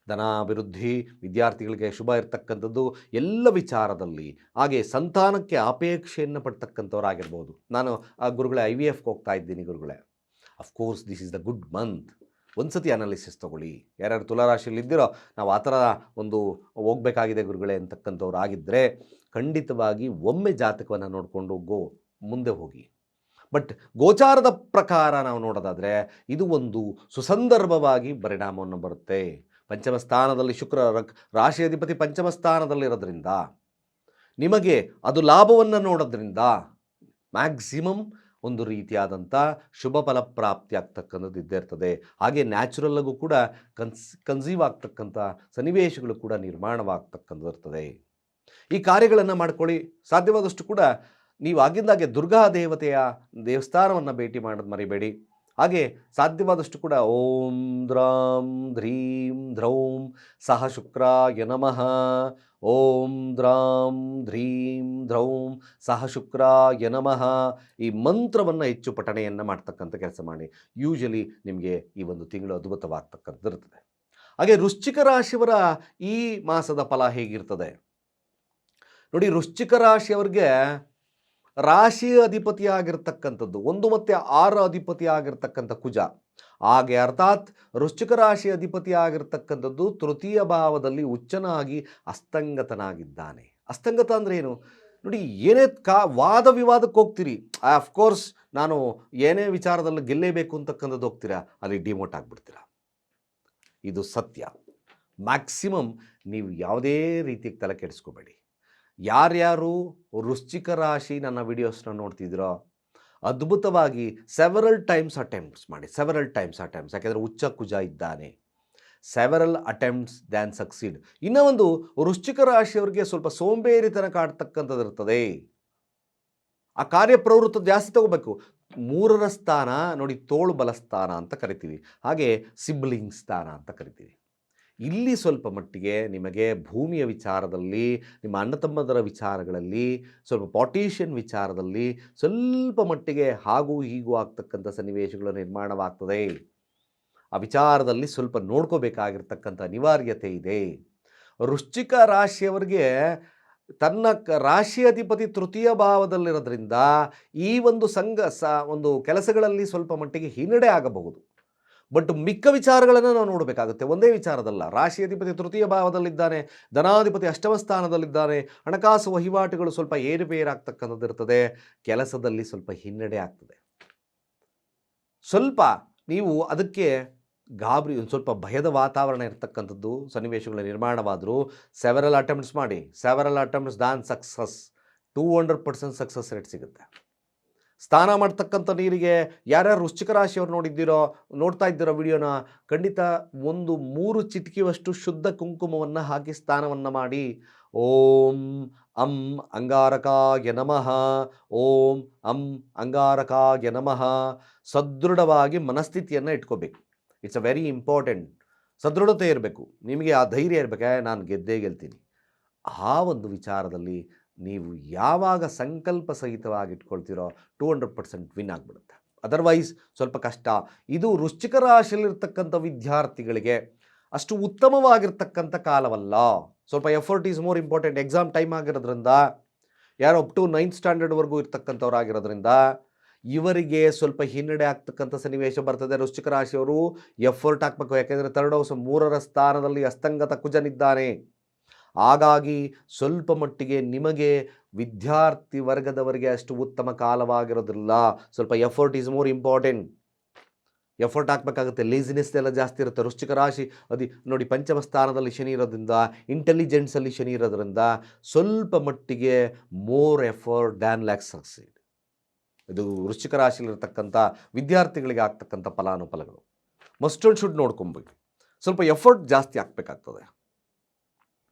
ಧನಾಭಿವೃದ್ಧಿ, ವಿದ್ಯಾರ್ಥಿಗಳಿಗೆ ಶುಭ ಇರ್ತಕ್ಕಂಥದ್ದು ಎಲ್ಲ ವಿಚಾರದಲ್ಲಿ. ಹಾಗೆ ಸಂತಾನಕ್ಕೆ ಅಪೇಕ್ಷೆಯನ್ನು ಪಡ್ತಕ್ಕಂಥವ್ರಾಗಿರ್ಬೋದು. ನಾನು ಗುರುಗಳೇ IVFಗೆ ಹೋಗ್ತಾ ಇದ್ದೀನಿ ಗುರುಗಳೇ. Of course this is the good month. ಒಂದು ಸತಿ ಅನಾಲಿಸಿಸ್ ತೊಗೊಳ್ಳಿ. ಯಾರ್ಯಾರು ತುಲಾರಾಶಿಯಲ್ಲಿ ಇದ್ದೀರೋ ನಾವು ಆ ಥರ ಒಂದು ಹೋಗಬೇಕಾಗಿದೆ ಗುರುಗಳೇ ಅಂತಕ್ಕಂಥವ್ರು ಆಗಿದ್ದರೆ ಖಂಡಿತವಾಗಿ ಒಮ್ಮೆ ಜಾತಕವನ್ನು ನೋಡಿಕೊಂಡು ಮುಂದೆ ಹೋಗಿ. ಬಟ್ ಗೋಚಾರದ ಪ್ರಕಾರ ನಾವು ನೋಡೋದಾದರೆ ಇದು ಒಂದು ಸುಸಂದರ್ಭವಾಗಿ ಪರಿಣಾಮವನ್ನು ಬರುತ್ತೆ. ಪಂಚಮ ಸ್ಥಾನದಲ್ಲಿ ಶುಕ್ರ, ರಾಶಿ ಅಧಿಪತಿ ಪಂಚಮ ಸ್ಥಾನದಲ್ಲಿರೋದ್ರಿಂದ ನಿಮಗೆ ಅದು ಲಾಭವನ್ನು ನೋಡೋದ್ರಿಂದ ಮ್ಯಾಕ್ಸಿಮಮ್ ಒಂದು ರೀತಿಯಾದಂಥ ಶುಭ ಫಲ ಪ್ರಾಪ್ತಿ ಆಗ್ತಕ್ಕಂಥದ್ದು ಇದ್ದೇ ಇರ್ತದೆ. ಹಾಗೆ ನ್ಯಾಚುರಲ್ಲಾಗೂ ಕೂಡ ಕನ್ಸೀವ್ ಆಗ್ತಕ್ಕಂಥ ಸನ್ನಿವೇಶಗಳು ಕೂಡ ನಿರ್ಮಾಣವಾಗ್ತಕ್ಕಂಥದ್ದು ಇರ್ತದೆ. ಈ ಕಾರ್ಯಗಳನ್ನು ಮಾಡ್ಕೊಳ್ಳಿ. ಸಾಧ್ಯವಾದಷ್ಟು ಕೂಡ ನೀವು ಆಗಿಂದಾಗೆ ದುರ್ಗಾ ದೇವತೆಯ ದೇವಸ್ಥಾನವನ್ನು ಭೇಟಿ ಮಾಡೋದು ಮರಿಬೇಡಿ. ಹಾಗೆ ಸಾಧ್ಯವಾದಷ್ಟು ಕೂಡ ಓಂ ದ್ರಾಂ ಧ್ರೀಂ ದ್ರೌಂ ಸಹ ಶುಕ್ರಾಯ ನಮಃ, ಓಂ ದ್ರಾಂ ಧ್ರೀಂ ದ್ರೌಂ ಸಹ ಶುಕ್ರಾಯ ನಮಃ ಈ ಮಂತ್ರವನ್ನು ಹೆಚ್ಚು ಪಠಣೆಯನ್ನು ಮಾಡ್ತಕ್ಕಂಥ ಕೆಲಸ ಮಾಡಿ. ಯೂಶಲಿ ನಿಮಗೆ ಈ ಒಂದು ತಿಂಗಳು ಅದ್ಭುತವಾಗ್ತಕ್ಕಂಥದ್ದು ಇರ್ತದೆ. ಹಾಗೆ ವೃಶ್ಚಿಕ ರಾಶಿಯವರ ಈ ಮಾಸದ ಫಲ ಹೇಗಿರ್ತದೆ ನೋಡಿ. ವೃಶ್ಚಿಕ ರಾಶಿಯವರಿಗೆ ರಾಶಿ ಅಧಿಪತಿಯಾಗಿರ್ತಕ್ಕಂಥದ್ದು 1 ಮತ್ತು 6 ಅಧಿಪತಿಯಾಗಿರ್ತಕ್ಕಂಥ ಕುಜ. ಹಾಗೆ ಅರ್ಥಾತ್ ವೃಶ್ಚಿಕ ರಾಶಿ ಅಧಿಪತಿಯಾಗಿರ್ತಕ್ಕಂಥದ್ದು ತೃತೀಯ ಭಾವದಲ್ಲಿ ಉಚ್ಚನಾಗಿ ಅಸ್ತಂಗತನಾಗಿದ್ದಾನೆ. ಅಸ್ತಂಗತ ಅಂದರೆ ಏನು ನೋಡಿ, ಏನೇ ವಾದ ವಿವಾದಕ್ಕೆ ಹೋಗ್ತೀರಿ, ಅಫ್ಕೋರ್ಸ್ ನಾನು ಏನೇ ವಿಚಾರದಲ್ಲಿ ಗೆಲ್ಲೇಬೇಕು ಅಂತಕ್ಕಂಥದ್ದು ಹೋಗ್ತೀರಾ, ಅಲ್ಲಿ ಡಿಮೋಟ್ ಆಗಿಬಿಡ್ತೀರಾ. ಇದು ಸತ್ಯ. ಮ್ಯಾಕ್ಸಿಮಮ್ ನೀವು ಯಾವುದೇ ರೀತಿಗೆ ತಲೆ ಕೆಡಿಸ್ಕೋಬೇಡಿ. ಯಾರ್ಯಾರು ವೃಶ್ಚಿಕ ರಾಶಿ ನನ್ನ ವಿಡಿಯೋಸ್ನ ನೋಡ್ತಿದ್ದೀರೋ ಅದ್ಭುತವಾಗಿ ಸೆವರಲ್ ಟೈಮ್ಸ್ ಅಟೆಂಪ್ಟ್ಸ್ ಮಾಡಿ. ಯಾಕೆಂದರೆ ಉಚ್ಚ ಕುಜ ಇದ್ದಾನೆ. Several attempts than succeed. ಇನ್ನೂ ಒಂದು ವೃಶ್ಚಿಕ ರಾಶಿಯವರಿಗೆ ಸ್ವಲ್ಪ ಸೋಂಬೇರಿತನ ಕಾಡ್ತಕ್ಕಂಥದ್ದು ಇರ್ತದೆ. ಆ ಕಾರ್ಯಪ್ರವೃತ್ತ ಜಾಸ್ತಿ ತಗೋಬೇಕು. 3ರ ಸ್ಥಾನ ನೋಡಿ, ತೋಳು ಬಲ ಸ್ಥಾನ ಅಂತ ಕರಿತೀವಿ. ಹಾಗೆ ಸಿಬ್ಲಿಂಗ್ ಸ್ಥಾನ ಅಂತ ಕರಿತೀವಿ. ಇಲ್ಲಿ ಸ್ವಲ್ಪ ಮಟ್ಟಿಗೆ ನಿಮಗೆ ಭೂಮಿಯ ವಿಚಾರದಲ್ಲಿ, ನಿಮ್ಮ ಅಣ್ಣ ತಮ್ಮದರ ವಿಚಾರಗಳಲ್ಲಿ, ಸ್ವಲ್ಪ ಪಾರ್ಟಿಷನ್ ವಿಚಾರದಲ್ಲಿ ಸ್ವಲ್ಪ ಮಟ್ಟಿಗೆ ಹಾಗೂ ಹೀಗೂ ಆಗ್ತಕ್ಕಂಥ ಸನ್ನಿವೇಶಗಳು ನಿರ್ಮಾಣವಾಗ್ತದೆ. ಆ ವಿಚಾರದಲ್ಲಿ ಸ್ವಲ್ಪ ನೋಡ್ಕೋಬೇಕಾಗಿರ್ತಕ್ಕಂಥ ಅನಿವಾರ್ಯತೆ ಇದೆ. ವೃಶ್ಚಿಕ ರಾಶಿಯವರಿಗೆ ತನ್ನ ರಾಶಿ ಅಧಿಪತಿ ತೃತೀಯ ಭಾವದಲ್ಲಿರೋದ್ರಿಂದ ಈ ಒಂದು ಒಂದು ಕೆಲಸಗಳಲ್ಲಿ ಸ್ವಲ್ಪ ಮಟ್ಟಿಗೆ ಹಿನ್ನಡೆ ಆಗಬಹುದು. ಬಟ್ ಮಿಕ್ಕ ವಿಚಾರಗಳನ್ನು ನಾವು ನೋಡಬೇಕಾಗುತ್ತೆ. ಒಂದೇ ವಿಚಾರದಲ್ಲ. ರಾಶಿ ಅಧಿಪತಿ ತೃತೀಯ ಭಾವದಲ್ಲಿದ್ದಾನೆ, ಧನಾಧಿಪತಿ ಅಷ್ಟಮ ಸ್ಥಾನದಲ್ಲಿದ್ದಾನೆ. ಹಣಕಾಸು ವಹಿವಾಟುಗಳು ಸ್ವಲ್ಪ ಏರುಪೇರಾಗ್ತಕ್ಕಂಥದ್ದು ಇರ್ತದೆ. ಕೆಲಸದಲ್ಲಿ ಸ್ವಲ್ಪ ಹಿನ್ನಡೆ ಆಗ್ತದೆ. ಸ್ವಲ್ಪ ನೀವು ಅದಕ್ಕೆ ಗಾಬರಿ, ಒಂದು ಸ್ವಲ್ಪ ಭಯದ ವಾತಾವರಣ ಇರ್ತಕ್ಕಂಥದ್ದು ಸನ್ನಿವೇಶಗಳ ನಿರ್ಮಾಣವಾದರೂ ಸೆವರಲ್ ಅಟೆಂಪ್ಟ್ಸ್ ಮಾಡಿ. Several attempts then success. 200% success rate ಸಿಗುತ್ತೆ. ಸ್ನಾನ ಮಾಡ್ತಕ್ಕಂಥ ನೀರಿಗೆ ಯಾರ್ಯಾರು ವೃಶ್ಚಿಕ ರಾಶಿಯವ್ರು ನೋಡ್ತಾ ಇದ್ದೀರೋ ವಿಡಿಯೋನ, ಖಂಡಿತ 3 ಚಿಟಿಕೆಯಷ್ಟು ಶುದ್ಧ ಕುಂಕುಮವನ್ನು ಹಾಕಿ ಸ್ನಾನವನ್ನು ಮಾಡಿ. ಓಂ ಅಂ ಅಂಗಾರಕಾಯ ನಮಃ, ಓಂ ಅಂ ಅಂಗಾರಕಾಯ ನಮಃ. ಸದೃಢವಾಗಿ ಮನಸ್ಥಿತಿಯನ್ನು ಇಟ್ಕೋಬೇಕು. It's a very important. ಸದೃಢತೆ ಇರಬೇಕು. ನಿಮಗೆ ಆ ಧೈರ್ಯ ಇರಬೇಕು, ನಾನು ಗೆದ್ದೇ ಗೆಲ್ತೀನಿ. ಆ ಒಂದು ವಿಚಾರದಲ್ಲಿ ನೀವು ಯಾವಾಗ ಸಂಕಲ್ಪ ಸಹಿತವಾಗಿ ಇಟ್ಕೊಳ್ತೀರೋ 200% ವಿನ್ ಆಗಿಬಿಡುತ್ತೆ. ಅದರ್ವೈಸ್ ಸ್ವಲ್ಪ ಕಷ್ಟ. ಇದು ವೃಶ್ಚಿಕ ರಾಶಿಯಲ್ಲಿರ್ತಕ್ಕಂಥ ವಿದ್ಯಾರ್ಥಿಗಳಿಗೆ ಅಷ್ಟು ಉತ್ತಮವಾಗಿರ್ತಕ್ಕಂಥ ಕಾಲವಲ್ಲ. ಸ್ವಲ್ಪ effort is more important. Exam time ಆಗಿರೋದ್ರಿಂದ, ಯಾರು ಅಪ್ ಟು 9th ಸ್ಟ್ಯಾಂಡರ್ಡ್ವರೆಗೂ ಇರ್ತಕ್ಕಂಥವ್ರಾಗಿರೋದ್ರಿಂದ ಇವರಿಗೆ ಸ್ವಲ್ಪ ಹಿನ್ನಡೆ ಆಗ್ತಕ್ಕಂಥ ಸನ್ನಿವೇಶ ಬರ್ತದೆ. ವೃಶ್ಚಿಕ ರಾಶಿಯವರು ಎಫರ್ಟ್ ಹಾಕಬೇಕು. ಯಾಕೆಂದರೆ 3rd ಹೌಸ್ 3ರ ಸ್ಥಾನದಲ್ಲಿ ಅಸ್ತಂಗತ ಕುಜನಿದ್ದಾನೆ. ಹಾಗಾಗಿ ಸ್ವಲ್ಪ ಮಟ್ಟಿಗೆ ನಿಮಗೆ ವಿದ್ಯಾರ್ಥಿ ವರ್ಗದವರಿಗೆ ಅಷ್ಟು ಉತ್ತಮ ಕಾಲವಾಗಿರೋದಿಲ್ಲ. ಸ್ವಲ್ಪ effort is more important. Effort ಹಾಕಬೇಕಾಗುತ್ತೆ. ಲೇಸಿನೆಸ್ ಎಲ್ಲ ಜಾಸ್ತಿ ಇರುತ್ತೆ. ವೃಶ್ಚಿಕ ರಾಶಿ ನೋಡಿ, ಪಂಚಮ ಸ್ಥಾನದಲ್ಲಿ ಶನಿ ಇರೋದ್ರಿಂದ, ಇಂಟೆಲಿಜೆನ್ಸಲ್ಲಿ ಶನಿ ಇರೋದ್ರಿಂದ ಸ್ವಲ್ಪ ಮಟ್ಟಿಗೆ more effort than lac succeed. ಇದು ವೃಶ್ಚಿಕ ರಾಶಿಯಲ್ಲಿರ್ತಕ್ಕಂಥ ವಿದ್ಯಾರ್ಥಿಗಳಿಗೆ ಆಗ್ತಕ್ಕಂಥ ಫಲಾನುಫಲಗಳು. ಮಸ್ಟ್ ಆ್ಯಂಡ್ ಶುಡ್ ನೋಡ್ಕೊಬೇಕು. ಸ್ವಲ್ಪ ಎಫರ್ಟ್ ಜಾಸ್ತಿ ಹಾಕಬೇಕಾಗ್ತದೆ.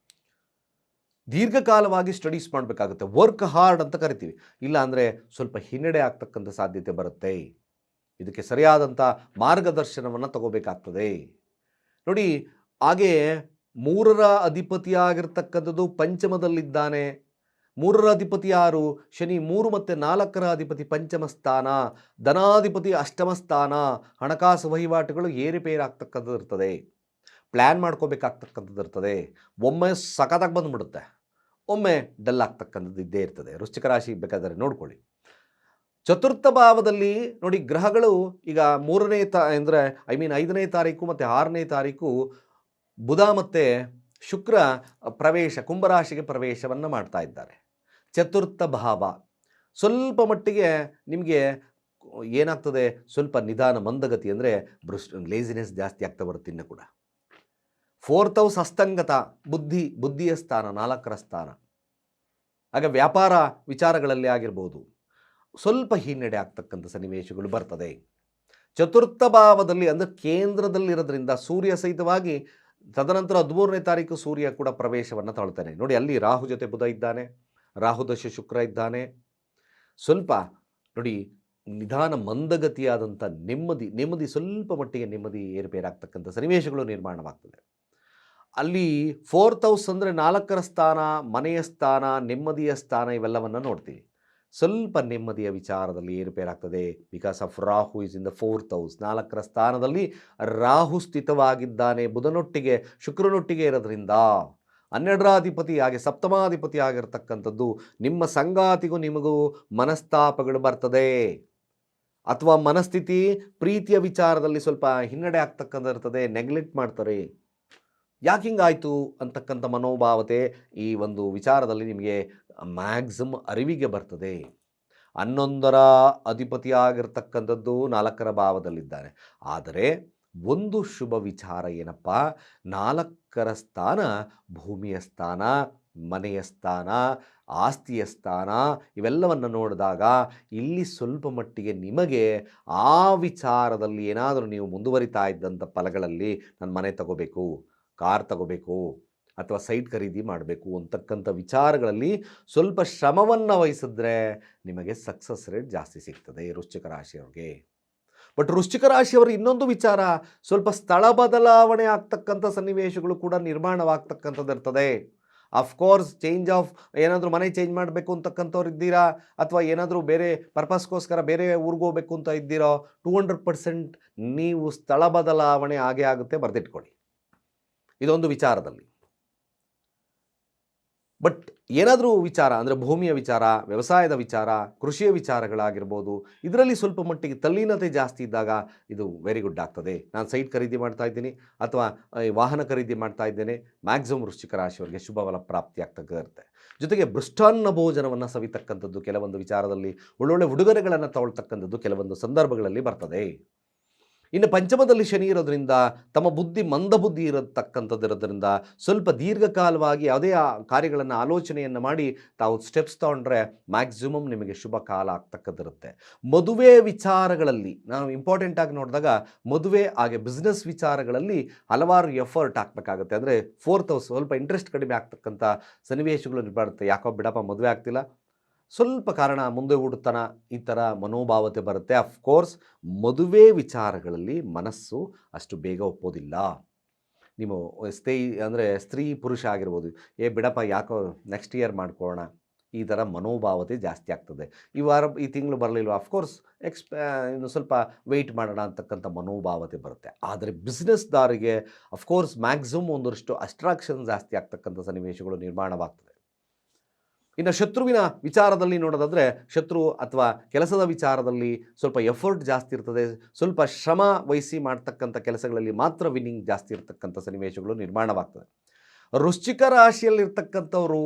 ದೀರ್ಘಕಾಲವಾಗಿ ಸ್ಟಡೀಸ್ ಮಾಡಬೇಕಾಗುತ್ತೆ. ವರ್ಕ್ ಹಾರ್ಡ್ ಅಂತ ಕರಿತೀವಿ. ಇಲ್ಲ ಅಂದರೆ ಸ್ವಲ್ಪ ಹಿನ್ನಡೆ ಆಗ್ತಕ್ಕಂಥ ಸಾಧ್ಯತೆ ಬರುತ್ತೆ. ಇದಕ್ಕೆ ಸರಿಯಾದಂಥ ಮಾರ್ಗದರ್ಶನವನ್ನು ತಗೋಬೇಕಾಗ್ತದೆ. ನೋಡಿ, ಹಾಗೆ 3ರ ಅಧಿಪತಿಯಾಗಿರ್ತಕ್ಕಂಥದ್ದು ಪಂಚಮದಲ್ಲಿದ್ದಾನೆ. 3ರ ಅಧಿಪತಿ ಯಾರು? ಶನಿ. 3 ಮತ್ತು 4ರ ಅಧಿಪತಿ ಪಂಚಮ ಸ್ಥಾನ. ಧನಾಧಿಪತಿ ಅಷ್ಟಮ ಸ್ಥಾನ. ಹಣಕಾಸು ವಹಿವಾಟುಗಳು ಏರುಪೇರಾಗ್ತಕ್ಕಂಥದ್ದು ಇರ್ತದೆ. ಪ್ಲ್ಯಾನ್ ಮಾಡ್ಕೋಬೇಕಾಗ್ತಕ್ಕಂಥದ್ದು ಇರ್ತದೆ. ಒಮ್ಮೆ ಸಖತ್ತಾಗಿ ಬಂದುಬಿಡುತ್ತೆ, ಒಮ್ಮೆ ಡಲ್ ಆಗ್ತಕ್ಕಂಥದ್ದು ಇದ್ದೇ ಇರ್ತದೆ. ವೃಶ್ಚಿಕ ರಾಶಿ ಬೇಕಾದರೆ ನೋಡ್ಕೊಳ್ಳಿ. ಚತುರ್ಥ ಭಾವದಲ್ಲಿ ನೋಡಿ, ಗ್ರಹಗಳು ಈಗ 5ನೇ ತಾರೀಕು ಮತ್ತು 6ನೇ ತಾರೀಕು ಬುಧ ಮತ್ತು ಶುಕ್ರ ಪ್ರವೇಶ, ಕುಂಭರಾಶಿಗೆ ಪ್ರವೇಶವನ್ನು ಮಾಡ್ತಾ ಇದ್ದಾರೆ. ಚತುರ್ಥ ಭಾವ ಸ್ವಲ್ಪ ಮಟ್ಟಿಗೆ ನಿಮಗೆ ಏನಾಗ್ತದೆ, ಸ್ವಲ್ಪ ನಿಧಾನ ಮಂದಗತಿ, ಅಂದರೆ ಲೇಸಿನೆಸ್ ಜಾಸ್ತಿ ಆಗ್ತಾ ಬರುತ್ತೆ. ಇನ್ನು ಕೂಡ 4th ಹೌಸ್ ಅಸ್ತಂಗತ, ಬುದ್ಧಿಯ ಸ್ಥಾನ, 4ರ ಸ್ಥಾನ. ಆಗ ವ್ಯಾಪಾರ ವಿಚಾರಗಳಲ್ಲಿ ಆಗಿರ್ಬೋದು ಸ್ವಲ್ಪ ಹಿನ್ನಡೆ ಆಗ್ತಕ್ಕಂಥ ಸನ್ನಿವೇಶಗಳು ಬರ್ತದೆ. ಚತುರ್ಥ ಭಾವದಲ್ಲಿ ಅಂದರೆ ಕೇಂದ್ರದಲ್ಲಿರೋದ್ರಿಂದ ಸೂರ್ಯ ಸಹಿತವಾಗಿ, ತದನಂತರ 13ನೇ ತಾರೀಕು ಸೂರ್ಯ ಕೂಡ ಪ್ರವೇಶವನ್ನು ತಗೊಳ್ತಾನೆ. ನೋಡಿ, ಅಲ್ಲಿ ರಾಹು ಜೊತೆ ಬುಧ ಇದ್ದಾನೆ, ರಾಹು ದಶೆ ಶುಕ್ರ ಇದ್ದಾನೆ. ಸ್ವಲ್ಪ ನೋಡಿ, ನಿಧಾನ ಮಂದಗತಿಯಾದಂಥ ನೆಮ್ಮದಿ ಸ್ವಲ್ಪ ಮಟ್ಟಿಗೆ ನೆಮ್ಮದಿ ಏರುಪೇರಾಗ್ತಕ್ಕಂಥ ಸನ್ನಿವೇಶಗಳು ನಿರ್ಮಾಣವಾಗ್ತದೆ. ಅಲ್ಲಿ 4th ಹೌಸ್ ಅಂದರೆ 4ರ ಸ್ಥಾನ, ಮನೆಯ ಸ್ಥಾನ, ನೆಮ್ಮದಿಯ ಸ್ಥಾನ, ಇವೆಲ್ಲವನ್ನು ನೋಡ್ತೀವಿ. ಸ್ವಲ್ಪ ನೆಮ್ಮದಿಯ ವಿಚಾರದಲ್ಲಿ ಏರುಪೇರಾಗ್ತದೆ. Because of Rahu is in the 4th house. 4ರ ಸ್ಥಾನದಲ್ಲಿ ರಾಹು ಸ್ಥಿತವಾಗಿದ್ದಾನೆ, ಬುಧನೊಟ್ಟಿಗೆ ಶುಕ್ರನೊಟ್ಟಿಗೆ ಇರೋದ್ರಿಂದ 12ರ ಅಧಿಪತಿ, ಹಾಗೆ ಸಪ್ತಮಾಧಿಪತಿ ಆಗಿರ್ತಕ್ಕಂಥದ್ದು. ನಿಮ್ಮ ಸಂಗಾತಿಗೂ ನಿಮಗೂ ಮನಸ್ತಾಪಗಳು ಬರ್ತದೆ, ಅಥವಾ ಮನಸ್ಥಿತಿ ಪ್ರೀತಿಯ ವಿಚಾರದಲ್ಲಿ ಸ್ವಲ್ಪ ಹಿನ್ನಡೆ ಆಗ್ತಕ್ಕಂಥ ಇರ್ತದೆ. ನೆಗ್ಲೆಕ್ಟ್ ಮಾಡ್ತಾರೆ. ಯಾಕೆ ಹಿಂಗಾಯಿತು ಅಂತಕ್ಕಂಥ ಮನೋಭಾವತೆ ಈ ಒಂದು ವಿಚಾರದಲ್ಲಿ ನಿಮಗೆ ಮ್ಯಾಕ್ಸಿಮಮ್ ಅರಿವಿಗೆ ಬರ್ತದೆ. 11ರ ಅಧಿಪತಿಯಾಗಿರ್ತಕ್ಕಂಥದ್ದು 4ರ ಭಾವದಲ್ಲಿದ್ದಾನೆ. ಆದರೆ ಒಂದು ಶುಭ ವಿಚಾರ ಏನಪ್ಪ, 4ರ ಸ್ಥಾನ ಭೂಮಿಯ ಸ್ಥಾನ, ಮನೆಯ ಸ್ಥಾನ, ಆಸ್ತಿಯ ಸ್ಥಾನ, ಇವೆಲ್ಲವನ್ನು ನೋಡಿದಾಗ ಇಲ್ಲಿ ಸ್ವಲ್ಪ ಮಟ್ಟಿಗೆ ನಿಮಗೆ ಆ ವಿಚಾರದಲ್ಲಿ ಏನಾದರೂ ನೀವು ಮುಂದುವರಿತಾ ಇದ್ದಂಥ ಫಲಗಳಲ್ಲಿ, ನಾನು ಮನೆ ತಗೋಬೇಕು, ಕಾರ್ ತಗೋಬೇಕು, ಅಥವಾ ಸೈಟ್ ಖರೀದಿ ಮಾಡಬೇಕು ಅಂತಕ್ಕಂಥ ವಿಚಾರಗಳಲ್ಲಿ ಸ್ವಲ್ಪ ಶ್ರಮವನ್ನು ವಹಿಸಿದ್ರೆ ನಿಮಗೆ ಸಕ್ಸಸ್ ರೇಟ್ ಜಾಸ್ತಿ ಸಿಗ್ತದೆ ವೃಶ್ಚಿಕ ರಾಶಿಯವ್ರಿಗೆ. ಬಟ್ ವೃಶ್ಚಿಕ ರಾಶಿಯವರು ಇನ್ನೊಂದು ವಿಚಾರ, ಸ್ವಲ್ಪ ಸ್ಥಳ ಬದಲಾವಣೆ ಆಗ್ತಕ್ಕಂಥ ಸನ್ನಿವೇಶಗಳು ಕೂಡ ನಿರ್ಮಾಣವಾಗ್ತಕ್ಕಂಥದ್ದು ಇರ್ತದೆ. ಅಫ್ಕೋರ್ಸ್ ಚೇಂಜ್ ಆಫ್, ಏನಾದರೂ ಮನೆ ಚೇಂಜ್ ಮಾಡಬೇಕು ಅಂತಕ್ಕಂಥವ್ರು ಇದ್ದೀರಾ, ಅಥವಾ ಏನಾದರೂ ಬೇರೆ ಪರ್ಪಸ್ಗೋಸ್ಕರ ಬೇರೆ ಊರಿಗೆ ಹೋಗ್ಬೇಕು ಅಂತ ಇದ್ದೀರೋ, 200% ನೀವು ಸ್ಥಳ ಬದಲಾವಣೆ ಆಗೇ ಆಗುತ್ತೆ, ಬರೆದಿಟ್ಕೊಳ್ಳಿ ಇದೊಂದು ವಿಚಾರದಲ್ಲಿ. ಬಟ್ ಏನಾದರೂ ವಿಚಾರ ಅಂದರೆ ಭೂಮಿಯ ವಿಚಾರ, ವ್ಯವಸಾಯದ ವಿಚಾರ, ಕೃಷಿಯ ವಿಚಾರಗಳಾಗಿರ್ಬೋದು, ಇದರಲ್ಲಿ ಸ್ವಲ್ಪ ಮಟ್ಟಿಗೆ ತಲ್ಲೀನತೆ ಜಾಸ್ತಿ ಇದ್ದಾಗ ಇದು ವೆರಿ ಗುಡ್ ಆಗ್ತದೆ. ನಾನು ಸೈಟ್ ಖರೀದಿ ಮಾಡ್ತಾ ಇದ್ದೀನಿ ಅಥವಾ ವಾಹನ ಖರೀದಿ ಮಾಡ್ತಾ ಇದ್ದೇನೆ, ಮ್ಯಾಕ್ಸಿಮಮ್ ವೃಶ್ಚಿಕ ರಾಶಿಯವರಿಗೆ ಶುಭ ಫಲ ಪ್ರಾಪ್ತಿ ಆಗ್ತಕ್ಕಿರುತ್ತೆ. ಜೊತೆಗೆ ಮೃಷ್ಟಾನ್ನ ಭೋಜನವನ್ನು ಸವಿತಕ್ಕಂಥದ್ದು, ಕೆಲವೊಂದು ವಿಚಾರದಲ್ಲಿ ಒಳ್ಳೊಳ್ಳೆ ಉಡುಗೊರೆಗಳನ್ನು ತಗೊಳ್ತಕ್ಕಂಥದ್ದು ಕೆಲವೊಂದು ಸಂದರ್ಭಗಳಲ್ಲಿ ಬರ್ತದೆ. ಇನ್ನು ಪಂಚಮದಲ್ಲಿ ಶನಿ ಇರೋದ್ರಿಂದ ತಮ್ಮ ಬುದ್ಧಿ ಮಂದಬುದ್ಧಿ ಇರತಕ್ಕಂಥದ್ದಿರೋದ್ರಿಂದ ಸ್ವಲ್ಪ ದೀರ್ಘಕಾಲವಾಗಿ ಯಾವುದೇ ಕಾರ್ಯಗಳನ್ನು ಆಲೋಚನೆಯನ್ನು ಮಾಡಿ ತಾವು ಸ್ಟೆಪ್ಸ್ ತೊಗೊಂಡ್ರೆ ಮ್ಯಾಕ್ಸಿಮಮ್ ನಿಮಗೆ ಶುಭ ಕಾಲ ಆಗ್ತಕ್ಕದ್ದಿರುತ್ತೆ. ಮದುವೆ ವಿಚಾರಗಳಲ್ಲಿ ನಾವು ಇಂಪಾರ್ಟೆಂಟ್ ಆಗಿ ನೋಡಿದಾಗ ಮದುವೆ ಹಾಗೆ ಬಿಸ್ನೆಸ್ ವಿಚಾರಗಳಲ್ಲಿ ಹಲವಾರು ಎಫರ್ಟ್ ಹಾಕಬೇಕಾಗುತ್ತೆ. ಅಂದರೆ 4th ಹೌಸ್ ಸ್ವಲ್ಪ ಇಂಟ್ರೆಸ್ಟ್ ಕಡಿಮೆ ಆಗ್ತಕ್ಕಂಥ ಸನ್ನಿವೇಶಗಳು ನಿರ್ಬಾಡುತ್ತೆ. ಯಾಕೋ ಬಿಡಪ್ಪ ಮದುವೆ ಆಗ್ತಿಲ್ಲ, ಸ್ವಲ್ಪ ಕಾರಣ ಮುಂದೆ ಹುಡುತನ, ಈ ಥರ ಮನೋಭಾವತೆ ಬರುತ್ತೆ. ಅಫ್ಕೋರ್ಸ್ ಮದುವೆ ವಿಚಾರಗಳಲ್ಲಿ ಮನಸ್ಸು ಅಷ್ಟು ಬೇಗ ಒಪ್ಪೋದಿಲ್ಲ. ನೀವು ಸ್ತ್ರೀ ಪುರುಷ ಆಗಿರ್ಬೋದು, ಬಿಡಪ್ಪ ಯಾಕೋ ನೆಕ್ಸ್ಟ್ ಇಯರ್ ಮಾಡ್ಕೊಳ್ಳೋಣ, ಈ ಥರ ಮನೋಭಾವತೆ ಜಾಸ್ತಿ ಆಗ್ತದೆ. ಈ ತಿಂಗಳು ಬರಲಿಲ್ವ, ಅಫ್ಕೋರ್ಸ್ ಇನ್ನು ಸ್ವಲ್ಪ ವೆಯ್ಟ್ ಮಾಡೋಣ ಅಂತಕ್ಕಂಥ ಮನೋಭಾವತೆ ಬರುತ್ತೆ. ಆದರೆ ಬಿಸ್ನೆಸ್ದಾರಿಗೆ ಅಫ್ಕೋರ್ಸ್ ಮ್ಯಾಕ್ಸಿಮಮ್ ಒಂದಷ್ಟು ಅಸ್ಟ್ರಾಕ್ಷನ್ ಜಾಸ್ತಿ ಆಗ್ತಕ್ಕಂಥ ಸನ್ನಿವೇಶಗಳು ನಿರ್ಮಾಣವಾಗ್ತದೆ. ಇನ್ನು ಶತ್ರುವಿನ ವಿಚಾರದಲ್ಲಿ ನೋಡೋದಾದರೆ, ಶತ್ರು ಅಥವಾ ಕೆಲಸದ ವಿಚಾರದಲ್ಲಿ ಸ್ವಲ್ಪ ಎಫರ್ಟ್ ಜಾಸ್ತಿ ಇರ್ತದೆ. ಸ್ವಲ್ಪ ಶ್ರಮ ವಹಿಸಿ ಮಾಡ್ತಕ್ಕಂಥ ಕೆಲಸಗಳಲ್ಲಿ ಮಾತ್ರ ವಿನ್ನಿಂಗ್ ಜಾಸ್ತಿ ಇರತಕ್ಕಂಥ ಸನ್ನಿವೇಶಗಳು ನಿರ್ಮಾಣವಾಗ್ತದೆ. ವೃಶ್ಚಿಕ ರಾಶಿಯಲ್ಲಿರ್ತಕ್ಕಂಥವರು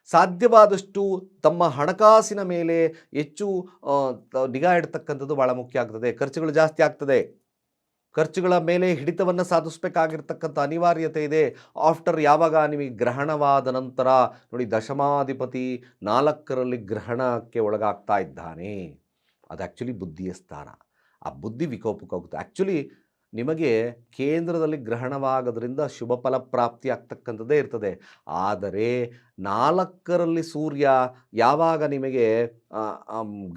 ಸಾಧ್ಯವಾದಷ್ಟು ತಮ್ಮ ಹಣಕಾಸಿನ ಮೇಲೆ ಹೆಚ್ಚು ನಿಗಾ ಇಡ್ತಕ್ಕಂಥದ್ದು ಭಾಳ ಮುಖ್ಯ ಆಗ್ತದೆ. ಖರ್ಚುಗಳು ಜಾಸ್ತಿ ಆಗ್ತದೆ. ಖರ್ಚುಗಳ ಮೇಲೆ ಹಿಡಿತವನ್ನು ಸಾಧಿಸಬೇಕಾಗಿರ್ತಕ್ಕಂಥ ಅನಿವಾರ್ಯತೆ ಇದೆ. ಯಾವಾಗ ನಿಮಗೆ ಗ್ರಹಣವಾದ ನಂತರ ನೋಡಿ, ದಶಮಾಧಿಪತಿ 4ರಲ್ಲಿ ಗ್ರಹಣಕ್ಕೆ ಒಳಗಾಗ್ತಾ ಇದ್ದಾನೆ. ಅದು ಆ್ಯಕ್ಚುಲಿ ಬುದ್ಧಿಯ ಸ್ಥಾನ. ಆ ಬುದ್ಧಿ ವಿಕೋಪಕ್ಕೆ ಹೋಗುತ್ತೆ. ಆ್ಯಕ್ಚುಲಿ ನಿಮಗೆ ಕೇಂದ್ರದಲ್ಲಿ ಗ್ರಹಣವಾಗೋದ್ರಿಂದ ಶುಭ ಫಲ ಪ್ರಾಪ್ತಿ ಆಗ್ತಕ್ಕಂಥದ್ದೇ ಇರ್ತದೆ. ಆದರೆ 4ರಲ್ಲಿ ಸೂರ್ಯ ಯಾವಾಗ ನಿಮಗೆ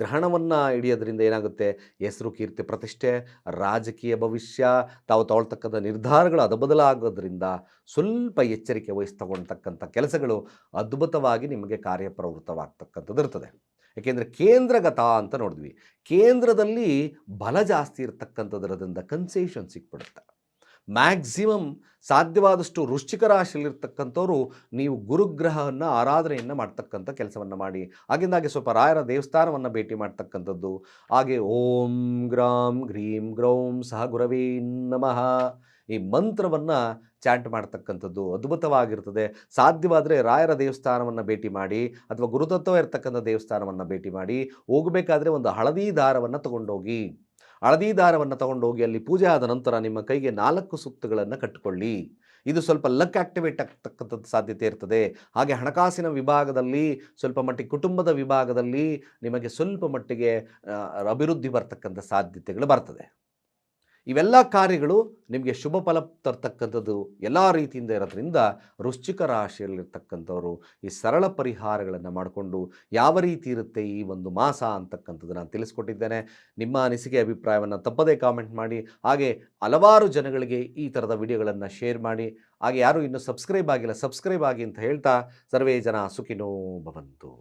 ಗ್ರಹಣವನ್ನು ಹಿಡಿಯೋದ್ರಿಂದ ಏನಾಗುತ್ತೆ, ಹೆಸರು, ಕೀರ್ತಿ, ಪ್ರತಿಷ್ಠೆ, ರಾಜಕೀಯ ಭವಿಷ್ಯ, ತಾವು ತಗೊಳ್ತಕ್ಕಂಥ ನಿರ್ಧಾರಗಳು ಬದಲಾಗೋದ್ರಿಂದ ಸ್ವಲ್ಪ ಎಚ್ಚರಿಕೆ ವಹಿಸಿ ತಗೊಳ್ತಕ್ಕಂಥ ಕೆಲಸಗಳು ಅದ್ಭುತವಾಗಿ ನಿಮಗೆ ಕಾರ್ಯಪ್ರವೃತ್ತವಾಗ್ತಕ್ಕಂಥದ್ದು ಇರ್ತದೆ. ಏಕೆಂದರೆ ಕೇಂದ್ರಗತ ಅಂತ ನೋಡಿದ್ವಿ. ಕೇಂದ್ರದಲ್ಲಿ ಬಲ ಜಾಸ್ತಿ ಇರತಕ್ಕಂಥದ್ರಿಂದ ಕನ್ಸೇಷನ್ ಸಿಕ್ಬಿಡುತ್ತೆ. ಮ್ಯಾಕ್ಸಿಮಮ್ ಸಾಧ್ಯವಾದಷ್ಟು ವೃಶ್ಚಿಕ ರಾಶಿಯಲ್ಲಿರ್ತಕ್ಕಂಥವ್ರು ನೀವು ಗುರುಗ್ರಹವನ್ನು ಆರಾಧನೆಯನ್ನು ಮಾಡ್ತಕ್ಕಂಥ ಕೆಲಸವನ್ನು ಮಾಡಿ. ಆಗಿಂದಾಗೆ ಸ್ವಲ್ಪ ರಾಯರ ದೇವಸ್ಥಾನವನ್ನು ಭೇಟಿ ಮಾಡ್ತಕ್ಕಂಥದ್ದು. ಹಾಗೆ ಓಂ ಗ್ರಾಂ ಗ್ರೀಂ ಗ್ರೌಂ ಸಹ ಗುರವೇ ನಮಃ ಈ ಮಂತ್ರವನ್ನು ಚಾಂಟ್ ಮಾಡ್ತಕ್ಕಂಥದ್ದು ಅದ್ಭುತವಾಗಿರ್ತದೆ. ಸಾಧ್ಯವಾದರೆ ರಾಯರ ದೇವಸ್ಥಾನವನ್ನು ಭೇಟಿ ಮಾಡಿ ಅಥವಾ ಗುರುತತ್ವ ಇರತಕ್ಕಂಥ ದೇವಸ್ಥಾನವನ್ನು ಭೇಟಿ ಮಾಡಿ. ಹೋಗಬೇಕಾದ್ರೆ ಒಂದು ಹಳದಿ ದಾರವನ್ನು ತಗೊಂಡೋಗಿ, ಅಲ್ಲಿ ಪೂಜೆ ಆದ ನಂತರ ನಿಮ್ಮ ಕೈಗೆ 4 ಸುತ್ತುಗಳನ್ನು ಕಟ್ಟಿಕೊಳ್ಳಿ. ಇದು ಸ್ವಲ್ಪ ಲಕ್ ಆಕ್ಟಿವೇಟ್ ಆಗ್ತಕ್ಕಂಥದ್ದು ಸಾಧ್ಯತೆ ಇರ್ತದೆ. ಹಾಗೆ ಹಣಕಾಸಿನ ವಿಭಾಗದಲ್ಲಿ, ಸ್ವಲ್ಪ ಮಟ್ಟಿಗೆ ಕುಟುಂಬದ ವಿಭಾಗದಲ್ಲಿ ನಿಮಗೆ ಸ್ವಲ್ಪ ಮಟ್ಟಿಗೆ ಅಭಿವೃದ್ಧಿ ಬರ್ತಕ್ಕಂಥ ಸಾಧ್ಯತೆಗಳು ಬರ್ತದೆ. ಇವೆಲ್ಲ ಕಾರ್ಯಗಳು ನಿಮಗೆ ಶುಭ ಫಲ ತರ್ತಕ್ಕಂಥದ್ದು ಎಲ್ಲ ರೀತಿಯಿಂದ ಇರೋದ್ರಿಂದ ವೃಶ್ಚಿಕ ರಾಶಿಯಲ್ಲಿರ್ತಕ್ಕಂಥವರು ಈ ಸರಳ ಪರಿಹಾರಗಳನ್ನು ಮಾಡಿಕೊಂಡು ಯಾವ ರೀತಿ ಇರುತ್ತೆ ಈ ಒಂದು ಮಾಸ ಅಂತಕ್ಕಂಥದ್ದು ನಾನು ತಿಳಿಸ್ಕೊಟ್ಟಿದ್ದೇನೆ. ನಿಮ್ಮ ಅನಿಸಿಕೆ ಅಭಿಪ್ರಾಯವನ್ನು ತಪ್ಪದೇ ಕಾಮೆಂಟ್ ಮಾಡಿ. ಹಾಗೆ ಹಲವಾರು ಜನಗಳಿಗೆ ಈ ಥರದ ವಿಡಿಯೋಗಳನ್ನು ಶೇರ್ ಮಾಡಿ. ಹಾಗೆ ಯಾರು ಇನ್ನೂ ಸಬ್ಸ್ಕ್ರೈಬ್ ಆಗಿಲ್ಲ, ಸಬ್ಸ್ಕ್ರೈಬ್ ಆಗಿ ಅಂತ ಹೇಳ್ತಾ, ಸರ್ವೇ ಜನ ಸುಖಿನೋ ಭವಂತು.